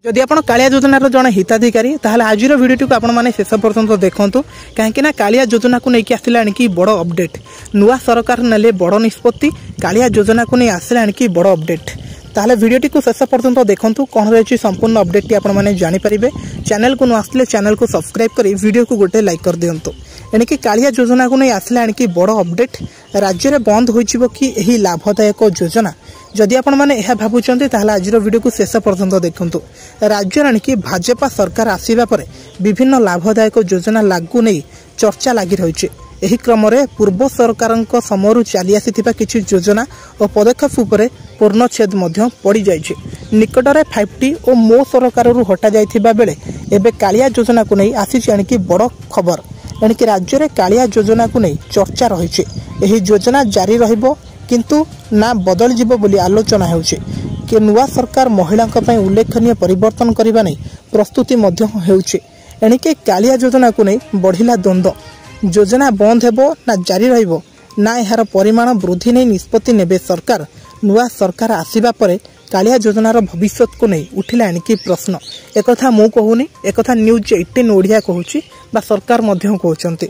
जदि आप कालिया योजनार जड़े हिताधिकारी ताहले आज भिडियो को आपने शेष पर्यंत देखूँ कहीं कालिया योजना को लेकिन आसला कि बड़ अपडेट नुआ सरकार नेले बड़ निष्पत्ति कालिया योजना को नहीं आसला कि बड़ अपडेट ताहले भिडियोटी को शेष पर्यंत देखूँ कौन रही संपूर्ण अपडेट आपने जानीपारे चैनल को न आसले चैनल को सब्सक्राइब कर वीडियो को गोटे लाइक कर दिंतु एणिकी कालिया योजना को नहीं आसला कि बड़ अपडेट राज्य में बंद हो कि लाभदायक योजना जदि आपण मैंने यह भावुंट ताहले आज वीडियो को शेष पर्यंत देखूँ राज्य एणिकी भाजपा सरकार आसीबा परे विभिन्न लाभदायक योजना लागू नहीं चर्चा लगी रही एही क्रम रे पूर्व सरकार समय चली आसी किछि योजना और पदक्षेप उपरे पूर्णछेद पड़ी जाइए निकटरे 5T और मो सरकार हटा जाइथिबा बेले एबे कालिया योजना को नहीं आसी बड़ खबर एणिकी राज्य में कालिया योजना को नहीं चर्चा रही एही योजना जारी रहिबो किंतु ना बदल जीवो बोली आलोचना होउछि कि नुआ सरकार महिला उल्लेखनीय परिवर्तन करने नहीं प्रस्तुति होउछि एणिकी कालिया योजना को नहीं बढ़िला द्वंद्व योजना बंद हेबो ना जारी रहिबो ना यार परिमाण वृद्धि नहीं निष्पत्ति नेबे सरकार नुआ सरकार आसीबा परे कालिया योजनार भविष्य को नहीं उठिला एणिकी प्रश्न एकथा मु कहूनी एकथा न्यूज 18 ओडिया कहूछि बा सरकार मध्य कहउचंती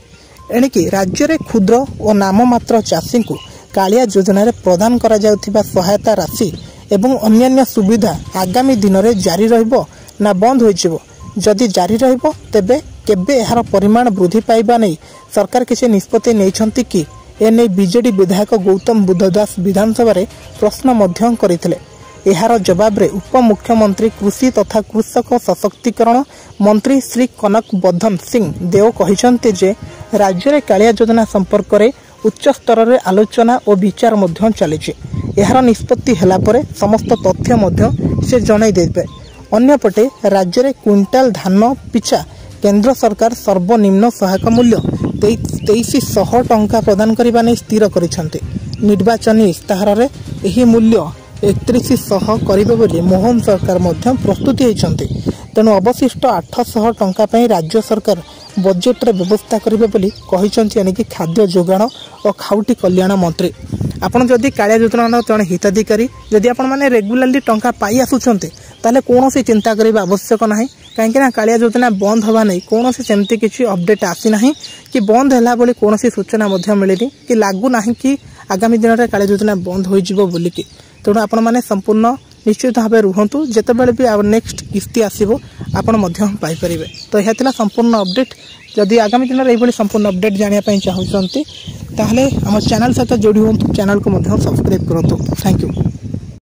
एणिकी राज्य रे क्षुद्र और नाममात्र चाषी को कालिया योजना रे प्रदान करा जाउथिबा सहायता राशि एवं अन्यान्य सुविधा आगामी दिन में जारी रहिबो ना बंद होइजिबो जदि जारी रहिबो तेबे केबे यार परिमाण वृद्धि पाइबा नहीं सरकार किसी निष्पत्ति नहीं कि एने बीजेडी विधायक गौतम बुद्ध दास विधानसभा रे प्रश्न मध्य करथिले एहार जवाब रे उप मुख्यमंत्री कृषि तथा कृषक सशक्तिकरण मंत्री श्री कनक वर्धन सिंह देव कहिसंते जे राज्य रे कालिया योजना संपर्क रे उच्च स्तर रे आलोचना और विचार मध्य चलीछि एहार निष्पत्ति हेला परे समस्त तथ्य मध्य से जणाई देबे अन्यपटे राज्य रे क्विंटाल धान पिछा केंद्र सरकार सर्वनिम्न सहायक मूल्य 2300 टंका प्रदान करने नहीं स्थिर करिसेंते निर्वाचन इस्ताहार रे एही मूल्य 3100 करिबे बोली मोहन सरकार मध्य प्रस्तुति होइछंते तेणु अवशिष्ट 800 टंका पई राज्य सरकार बजेट रे व्यवस्था करिबे बोली कहिसंती यानी कि खाद्य जोगाण और खाउटी कल्याण मंत्री आपण जदि कालिया योजना जड़े हिताधिकारी जदि आपण माने रेगुलारली टंका पाई आसुचंते ताले कोनोसी चिंता करिबा आवश्यक नाही कहीं कालिया योजना बंद हवा नहीं कौन सेमती किसी अपडेट आसी ना कि बंद है बोली कौन सूचना मिलनी कि लागू ना कि आगामी दिन में कालिया योजना बंद हो बोलिकी तेणु आपण मैंने संपूर्ण निश्चित भाव रुहतु जितेबाला भी नेक्स्ट किस्ती आसो आपरे तो यह संपूर्ण अपडेट जदि आगामी दिन में ये संपूर्ण अपडेट जानापी चाहते ताहले आम चैनल सहित जोड़ी हूँ चैनल को सब्सक्राइब करूँ थैंक यू।